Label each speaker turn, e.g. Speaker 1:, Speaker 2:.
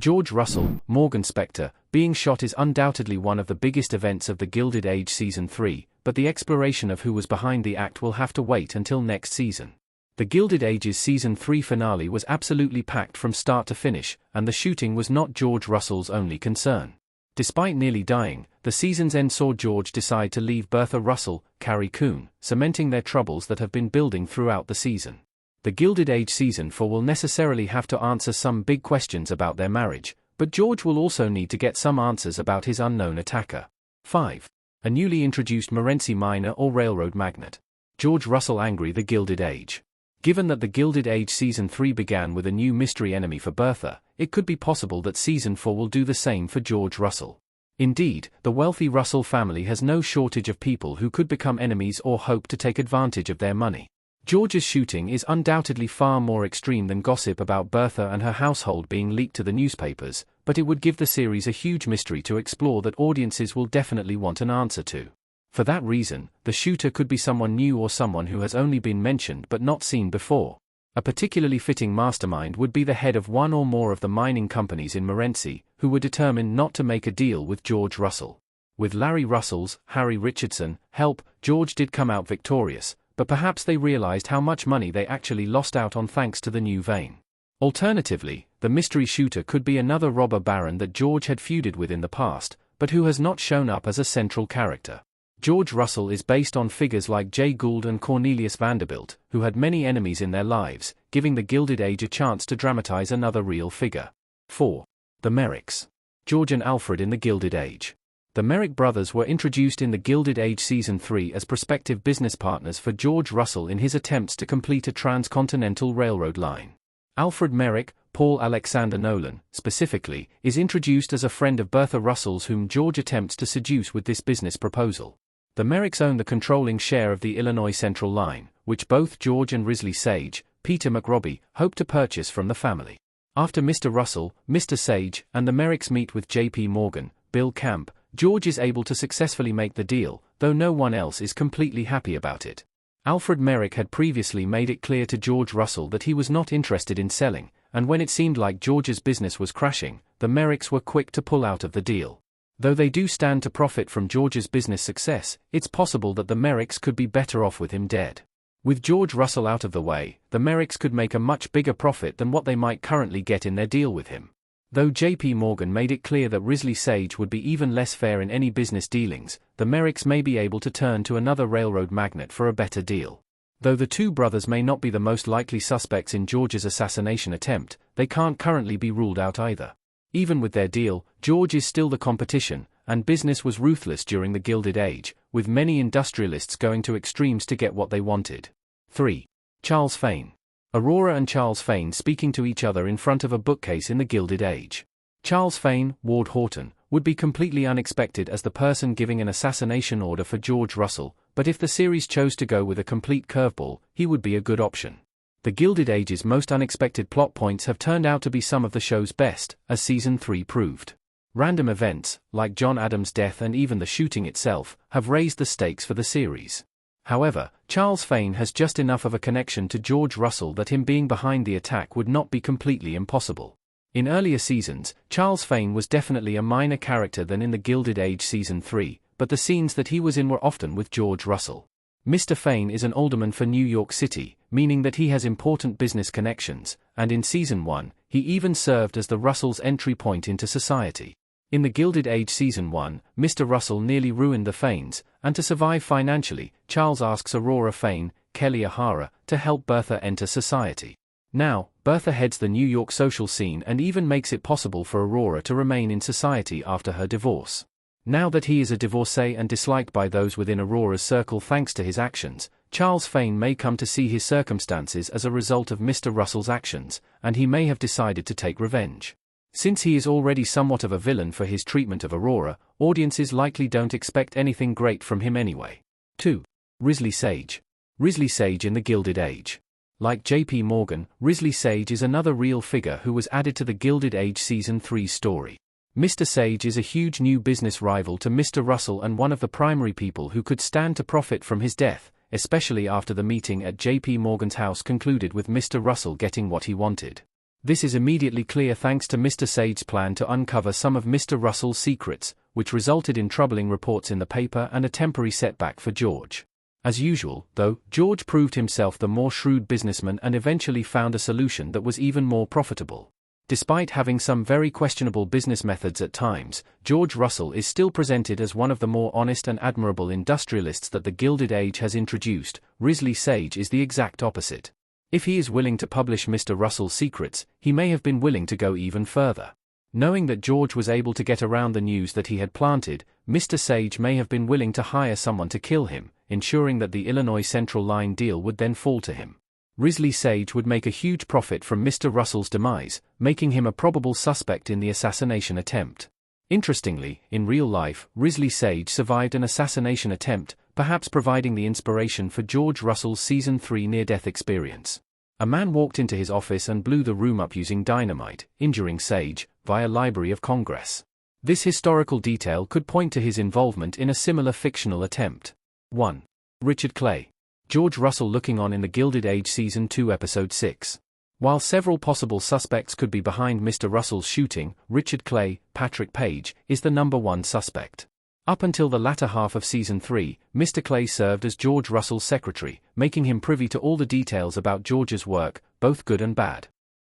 Speaker 1: George Russell, Morgan Spector, being shot is undoubtedly one of the biggest events of the Gilded Age Season 3, but the exploration of who was behind the act will have to wait until next season. The Gilded Age's Season 3 finale was absolutely packed from start to finish, and the shooting was not George Russell's only concern. Despite nearly dying, the season's end saw George decide to leave Bertha Russell, Carrie Coon, cementing their troubles that have been building throughout the season. The Gilded Age Season 4 will necessarily have to answer some big questions about their marriage, but George will also need to get some answers about his unknown attacker. 5. A newly introduced Morenci miner or railroad magnate. George Russell angry. The Gilded Age. Given that the Gilded Age Season 3 began with a new mystery enemy for Bertha, it could be possible that Season 4 will do the same for George Russell. Indeed, the wealthy Russell family has no shortage of people who could become enemies or hope to take advantage of their money. George's shooting is undoubtedly far more extreme than gossip about Bertha and her household being leaked to the newspapers, but it would give the series a huge mystery to explore that audiences will definitely want an answer to. For that reason, the shooter could be someone new or someone who has only been mentioned but not seen before. A particularly fitting mastermind would be the head of one or more of the mining companies in Morenci, who were determined not to make a deal with George Russell. With Larry Russell's, Harry Richardson, help, George did come out victorious, but perhaps they realized how much money they actually lost out on thanks to the new vein. Alternatively, the mystery shooter could be another robber baron that George had feuded with in the past, but who has not shown up as a central character. George Russell is based on figures like Jay Gould and Cornelius Vanderbilt, who had many enemies in their lives, giving the Gilded Age a chance to dramatize another real figure. 4. The Merricks. George and Alfred in the Gilded Age. The Merrick brothers were introduced in the Gilded Age Season 3 as prospective business partners for George Russell in his attempts to complete a transcontinental railroad line. Alfred Merrick, Paul Alexander Nolan, specifically, is introduced as a friend of Bertha Russell's whom George attempts to seduce with this business proposal. The Merricks own the controlling share of the Illinois Central Line, which both George and Risley Sage, Peter McRobbie, hope to purchase from the family. After Mr. Russell, Mr. Sage, and the Merricks meet with J.P. Morgan, Bill Camp, George is able to successfully make the deal, though no one else is completely happy about it. Alfred Merrick had previously made it clear to George Russell that he was not interested in selling, and when it seemed like George's business was crashing, the Merricks were quick to pull out of the deal. Though they do stand to profit from George's business success, it's possible that the Merricks could be better off with him dead. With George Russell out of the way, the Merricks could make a much bigger profit than what they might currently get in their deal with him. Though J.P. Morgan made it clear that Risley Sage would be even less fair in any business dealings, the Merricks may be able to turn to another railroad magnate for a better deal. Though the two brothers may not be the most likely suspects in George's assassination attempt, they can't currently be ruled out either. Even with their deal, George is still the competition, and business was ruthless during the Gilded Age, with many industrialists going to extremes to get what they wanted. 3. Charles Fane. Aurora and Charles Fane speaking to each other in front of a bookcase in the Gilded Age. Charles Fane, Ward Horton, would be completely unexpected as the person giving an assassination order for George Russell, but if the series chose to go with a complete curveball, he would be a good option. The Gilded Age's most unexpected plot points have turned out to be some of the show's best, as Season 3 proved. Random events, like John Adams' death and even the shooting itself, have raised the stakes for the series. However, Charles Fane has just enough of a connection to George Russell that him being behind the attack would not be completely impossible. In earlier seasons, Charles Fane was definitely a minor character than in the Gilded Age Season 3, but the scenes that he was in were often with George Russell. Mr. Fane is an alderman for New York City, meaning that he has important business connections, and in Season 1, he even served as the Russells' entry point into society. In the Gilded Age Season 1, Mr. Russell nearly ruined the Fanes, and to survive financially, Charles asks Aurora Fane, Kelly O'Hara, to help Bertha enter society. Now, Bertha heads the New York social scene and even makes it possible for Aurora to remain in society after her divorce. Now that he is a divorcee and disliked by those within Aurora's circle thanks to his actions, Charles Fane may come to see his circumstances as a result of Mr. Russell's actions, and he may have decided to take revenge. Since he is already somewhat of a villain for his treatment of Aurora, audiences likely don't expect anything great from him anyway. 2. Risley Sage. Risley Sage in the Gilded Age. Like J.P. Morgan, Risley Sage is another real figure who was added to the Gilded Age Season 3 story. Mr. Sage is a huge new business rival to Mr. Russell and one of the primary people who could stand to profit from his death, especially after the meeting at J.P. Morgan's house concluded with Mr. Russell getting what he wanted. This is immediately clear thanks to Mr. Sage's plan to uncover some of Mr. Russell's secrets, which resulted in troubling reports in the paper and a temporary setback for George. As usual, though, George proved himself the more shrewd businessman and eventually found a solution that was even more profitable. Despite having some very questionable business methods at times, George Russell is still presented as one of the more honest and admirable industrialists that the Gilded Age has introduced. Risley Sage is the exact opposite. If he is willing to publish Mr. Russell's secrets, he may have been willing to go even further. Knowing that George was able to get around the news that he had planted, Mr. Sage may have been willing to hire someone to kill him, ensuring that the Illinois Central Line deal would then fall to him. Risley Sage would make a huge profit from Mr. Russell's demise, making him a probable suspect in the assassination attempt. Interestingly, in real life, Risley Sage survived an assassination attempt, perhaps providing the inspiration for George Russell's Season 3 near-death experience. A man walked into his office and blew the room up using dynamite, injuring Sage, via Library of Congress. This historical detail could point to his involvement in a similar fictional attempt. 1. Richard Clay. George Russell looking on in the Gilded Age Season 2 Episode 6. While several possible suspects could be behind Mr. Russell's shooting, Richard Clay, Patrick Page, is the number one suspect. Up until the latter half of Season 3, Mr. Clay served as George Russell's secretary, making him privy to all the details about George's work, both good and bad.